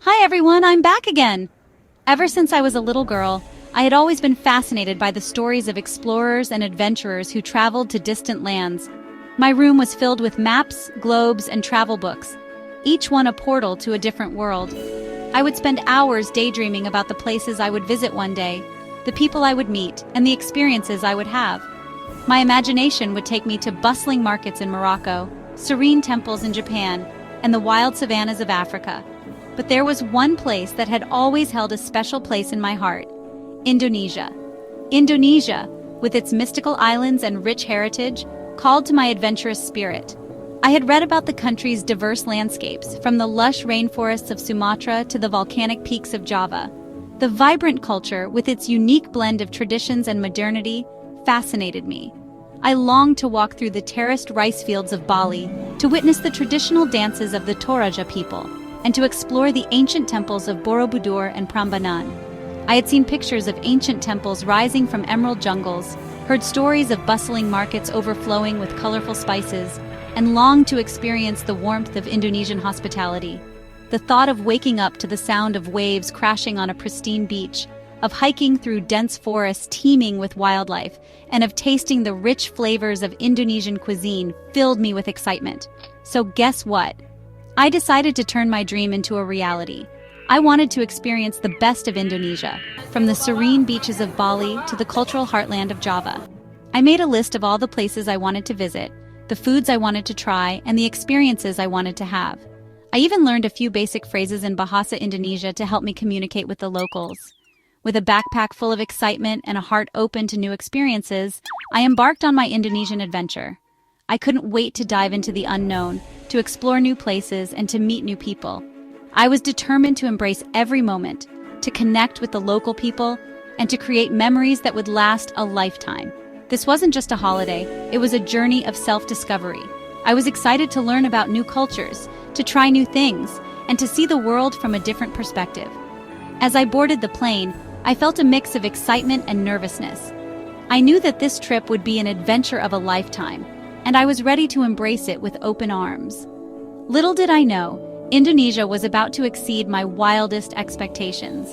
Hi everyone, I'm back again! Ever since I was a little girl, I had always been fascinated by the stories of explorers and adventurers who traveled to distant lands. My room was filled with maps, globes, and travel books, each one a portal to a different world. I would spend hours daydreaming about the places I would visit one day, the people I would meet, and the experiences I would have. My imagination would take me to bustling markets in Morocco, serene temples in Japan, and the wild savannas of Africa. But there was one place that had always held a special place in my heart: Indonesia. Indonesia, with its mystical islands and rich heritage, called to my adventurous spirit. I had read about the country's diverse landscapes, from the lush rainforests of Sumatra to the volcanic peaks of Java. The vibrant culture, with its unique blend of traditions and modernity, fascinated me. I longed to walk through the terraced rice fields of Bali, to witness the traditional dances of the Toraja people, and to explore the ancient temples of Borobudur and Prambanan. I had seen pictures of ancient temples rising from emerald jungles, heard stories of bustling markets overflowing with colorful spices, and longed to experience the warmth of Indonesian hospitality. The thought of waking up to the sound of waves crashing on a pristine beach, of hiking through dense forests teeming with wildlife, and of tasting the rich flavors of Indonesian cuisine filled me with excitement. So guess what? I decided to turn my dream into a reality. I wanted to experience the best of Indonesia, from the serene beaches of Bali to the cultural heartland of Java. I made a list of all the places I wanted to visit, the foods I wanted to try, and the experiences I wanted to have. I even learned a few basic phrases in Bahasa Indonesia to help me communicate with the locals. With a backpack full of excitement and a heart open to new experiences, I embarked on my Indonesian adventure. I couldn't wait to dive into the unknown, to explore new places, and to meet new people. I was determined to embrace every moment, to connect with the local people, and to create memories that would last a lifetime. This wasn't just a holiday, it was a journey of self-discovery. I was excited to learn about new cultures, to try new things, and to see the world from a different perspective. As I boarded the plane, I felt a mix of excitement and nervousness. I knew that this trip would be an adventure of a lifetime, and I was ready to embrace it with open arms. Little did I know, Indonesia was about to exceed my wildest expectations.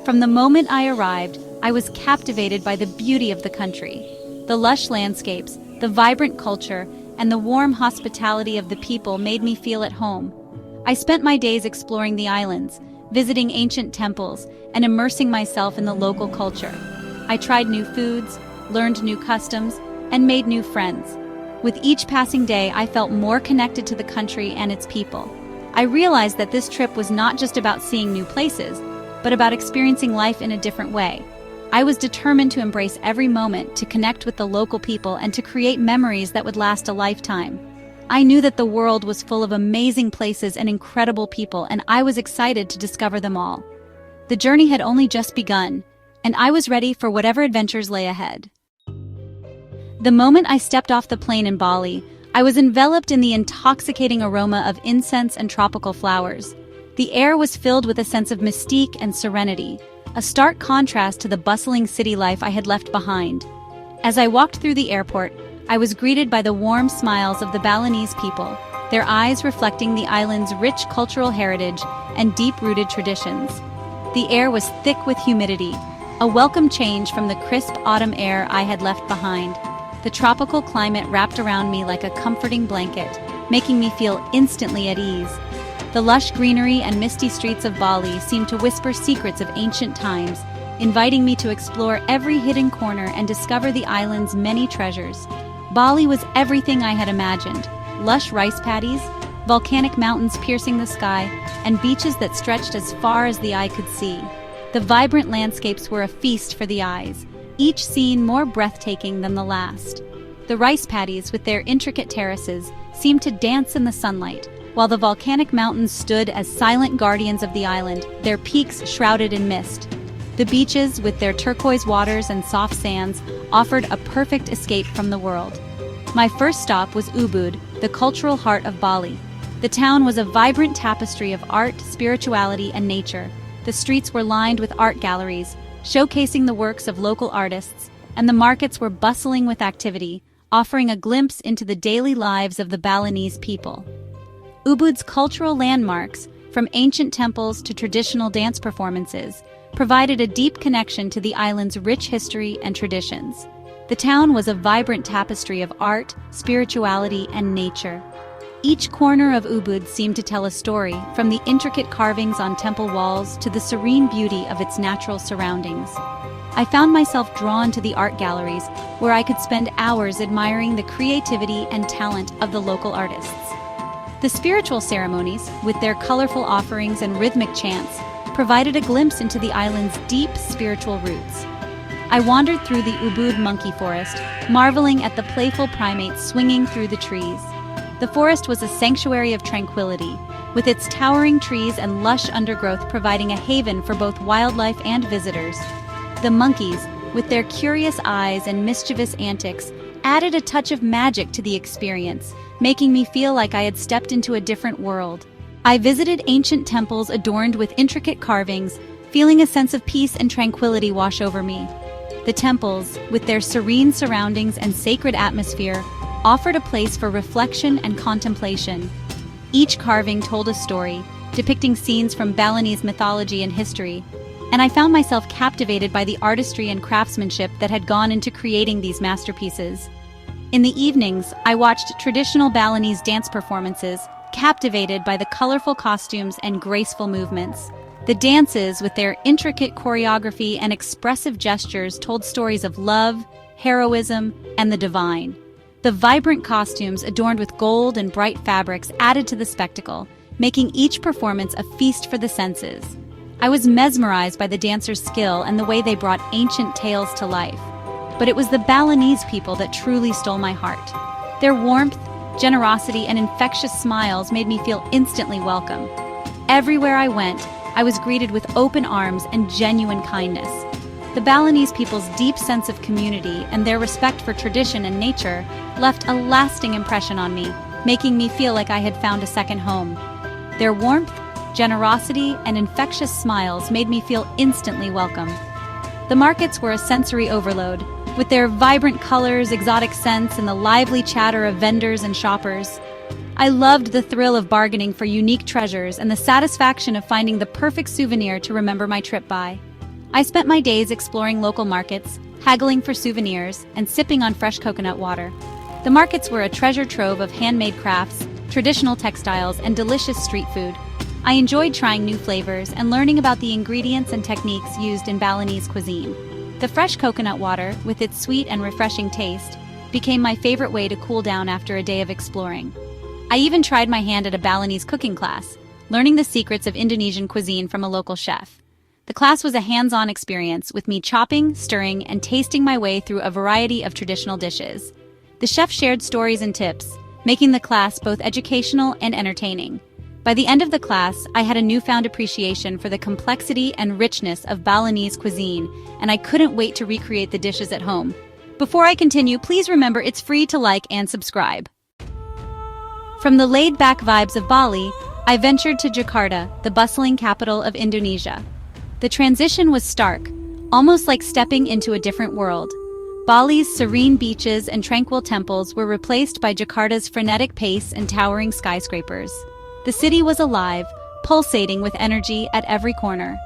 From the moment I arrived, I was captivated by the beauty of the country. The lush landscapes, the vibrant culture, and the warm hospitality of the people made me feel at home. I spent my days exploring the islands, visiting ancient temples, and immersing myself in the local culture. I tried new foods, learned new customs, and made new friends. With each passing day, I felt more connected to the country and its people. I realized that this trip was not just about seeing new places, but about experiencing life in a different way. I was determined to embrace every moment, to connect with the local people, and to create memories that would last a lifetime. I knew that the world was full of amazing places and incredible people, and I was excited to discover them all. The journey had only just begun, and I was ready for whatever adventures lay ahead. The moment I stepped off the plane in Bali, I was enveloped in the intoxicating aroma of incense and tropical flowers. The air was filled with a sense of mystique and serenity, a stark contrast to the bustling city life I had left behind. As I walked through the airport, I was greeted by the warm smiles of the Balinese people, their eyes reflecting the island's rich cultural heritage and deep-rooted traditions. The air was thick with humidity, a welcome change from the crisp autumn air I had left behind. The tropical climate wrapped around me like a comforting blanket, making me feel instantly at ease. The lush greenery and misty streets of Bali seemed to whisper secrets of ancient times, inviting me to explore every hidden corner and discover the island's many treasures. Bali was everything I had imagined: lush rice paddies, volcanic mountains piercing the sky, and beaches that stretched as far as the eye could see. The vibrant landscapes were a feast for the eyes, each scene more breathtaking than the last. The rice paddies, with their intricate terraces, seemed to dance in the sunlight, while the volcanic mountains stood as silent guardians of the island, their peaks shrouded in mist. The beaches, with their turquoise waters and soft sands, offered a perfect escape from the world. My first stop was Ubud, the cultural heart of Bali. The town was a vibrant tapestry of art, spirituality, and nature. The streets were lined with art galleries, showcasing the works of local artists, and the markets were bustling with activity, offering a glimpse into the daily lives of the Balinese people. Ubud's cultural landmarks, from ancient temples to traditional dance performances, provided a deep connection to the island's rich history and traditions. The town was a vibrant tapestry of art, spirituality, and nature. Each corner of Ubud seemed to tell a story, from the intricate carvings on temple walls to the serene beauty of its natural surroundings. I found myself drawn to the art galleries, where I could spend hours admiring the creativity and talent of the local artists. The spiritual ceremonies, with their colorful offerings and rhythmic chants, provided a glimpse into the island's deep spiritual roots. I wandered through the Ubud monkey forest, marveling at the playful primates swinging through the trees. The forest was a sanctuary of tranquility, with its towering trees and lush undergrowth providing a haven for both wildlife and visitors. The monkeys, with their curious eyes and mischievous antics, added a touch of magic to the experience, making me feel like I had stepped into a different world. I visited ancient temples adorned with intricate carvings, feeling a sense of peace and tranquility wash over me. The temples, with their serene surroundings and sacred atmosphere, offered a place for reflection and contemplation. Each carving told a story, depicting scenes from Balinese mythology and history, and I found myself captivated by the artistry and craftsmanship that had gone into creating these masterpieces. In the evenings, I watched traditional Balinese dance performances, captivated by the colorful costumes and graceful movements. The dances, with their intricate choreography and expressive gestures, told stories of love, heroism, and the divine. The vibrant costumes, adorned with gold and bright fabrics, added to the spectacle, making each performance a feast for the senses. I was mesmerized by the dancers' skill and the way they brought ancient tales to life. But it was the Balinese people that truly stole my heart. Their warmth, generosity, and infectious smiles made me feel instantly welcome. Everywhere I went, I was greeted with open arms and genuine kindness. The Balinese people's deep sense of community and their respect for tradition and nature left a lasting impression on me, making me feel like I had found a second home. Their warmth, generosity, and infectious smiles made me feel instantly welcome. The markets were a sensory overload, with their vibrant colors, exotic scents, and the lively chatter of vendors and shoppers. I loved the thrill of bargaining for unique treasures and the satisfaction of finding the perfect souvenir to remember my trip by. I spent my days exploring local markets, haggling for souvenirs, and sipping on fresh coconut water. The markets were a treasure trove of handmade crafts, traditional textiles, and delicious street food. I enjoyed trying new flavors and learning about the ingredients and techniques used in Balinese cuisine. The fresh coconut water, with its sweet and refreshing taste, became my favorite way to cool down after a day of exploring. I even tried my hand at a Balinese cooking class, learning the secrets of Indonesian cuisine from a local chef. The class was a hands-on experience, with me chopping, stirring, and tasting my way through a variety of traditional dishes. The chef shared stories and tips, making the class both educational and entertaining. By the end of the class, I had a newfound appreciation for the complexity and richness of Balinese cuisine, and I couldn't wait to recreate the dishes at home. Before I continue, please remember it's free to like and subscribe. From the laid-back vibes of Bali, I ventured to Jakarta, the bustling capital of Indonesia. The transition was stark, almost like stepping into a different world. Bali's serene beaches and tranquil temples were replaced by Jakarta's frenetic pace and towering skyscrapers. The city was alive, pulsating with energy at every corner.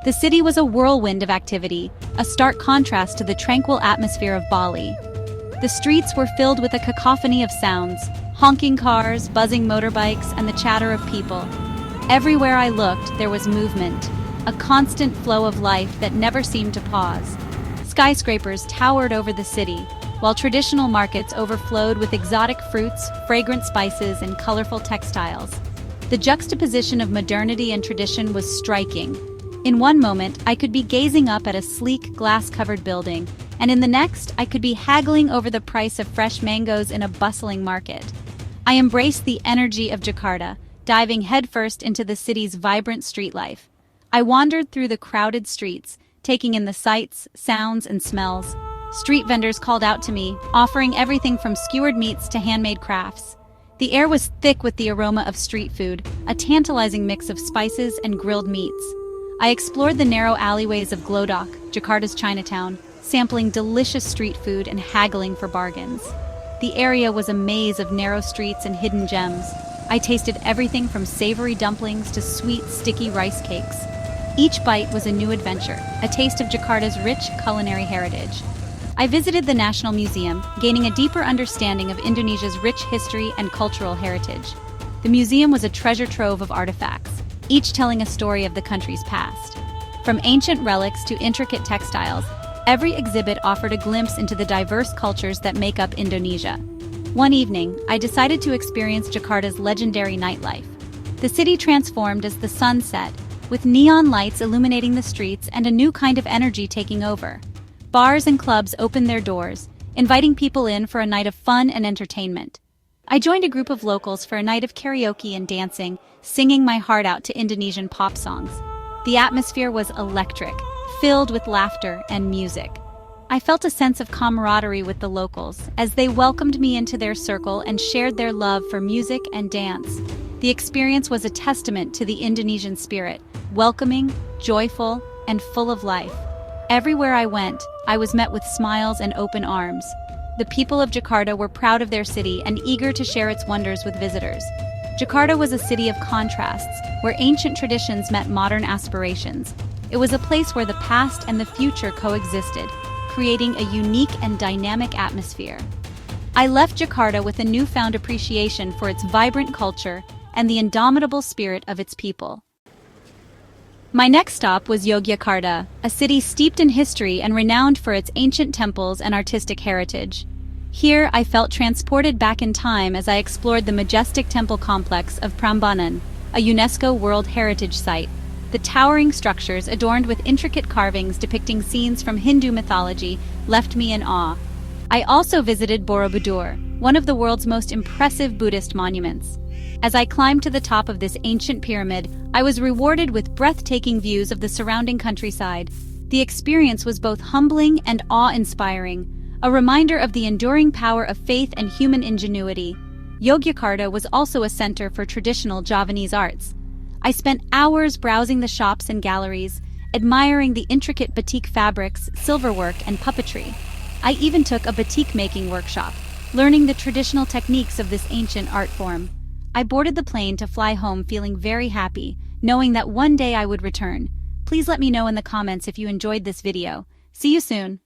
The city was a whirlwind of activity, a stark contrast to the tranquil atmosphere of Bali. The streets were filled with a cacophony of sounds, honking cars, buzzing motorbikes, and the chatter of people. Everywhere I looked, there was movement, a constant flow of life that never seemed to pause. Skyscrapers towered over the city, while traditional markets overflowed with exotic fruits, fragrant spices, and colorful textiles. The juxtaposition of modernity and tradition was striking. In one moment, I could be gazing up at a sleek, glass-covered building, and in the next, I could be haggling over the price of fresh mangoes in a bustling market. I embraced the energy of Jakarta, diving headfirst into the city's vibrant street life. I wandered through the crowded streets, taking in the sights, sounds, and smells. Street vendors called out to me, offering everything from skewered meats to handmade crafts. The air was thick with the aroma of street food, a tantalizing mix of spices and grilled meats. I explored the narrow alleyways of Glodok, Jakarta's Chinatown, sampling delicious street food and haggling for bargains. The area was a maze of narrow streets and hidden gems. I tasted everything from savory dumplings to sweet, sticky rice cakes. Each bite was a new adventure, a taste of Jakarta's rich culinary heritage. I visited the National Museum, gaining a deeper understanding of Indonesia's rich history and cultural heritage. The museum was a treasure trove of artifacts, each telling a story of the country's past. From ancient relics to intricate textiles, every exhibit offered a glimpse into the diverse cultures that make up Indonesia. One evening, I decided to experience Jakarta's legendary nightlife. The city transformed as the sun set, with neon lights illuminating the streets and a new kind of energy taking over. Bars and clubs opened their doors, inviting people in for a night of fun and entertainment. I joined a group of locals for a night of karaoke and dancing, singing my heart out to Indonesian pop songs. The atmosphere was electric, filled with laughter and music. I felt a sense of camaraderie with the locals as they welcomed me into their circle and shared their love for music and dance. The experience was a testament to the Indonesian spirit, welcoming, joyful, and full of life. Everywhere I went, I was met with smiles and open arms. The people of Jakarta were proud of their city and eager to share its wonders with visitors. Jakarta was a city of contrasts, where ancient traditions met modern aspirations. It was a place where the past and the future coexisted, creating a unique and dynamic atmosphere. I left Jakarta with a newfound appreciation for its vibrant culture and the indomitable spirit of its people. My next stop was Yogyakarta, a city steeped in history and renowned for its ancient temples and artistic heritage. Here, I felt transported back in time as I explored the majestic temple complex of Prambanan, a UNESCO World Heritage Site. The towering structures, adorned with intricate carvings depicting scenes from Hindu mythology, left me in awe. I also visited Borobudur, one of the world's most impressive Buddhist monuments. As I climbed to the top of this ancient pyramid, I was rewarded with breathtaking views of the surrounding countryside. The experience was both humbling and awe-inspiring, a reminder of the enduring power of faith and human ingenuity. Yogyakarta was also a center for traditional Javanese arts. I spent hours browsing the shops and galleries, admiring the intricate batik fabrics, silverwork, and puppetry. I even took a batik-making workshop, learning the traditional techniques of this ancient art form. I boarded the plane to fly home feeling very happy, knowing that one day I would return. Please let me know in the comments if you enjoyed this video. See you soon.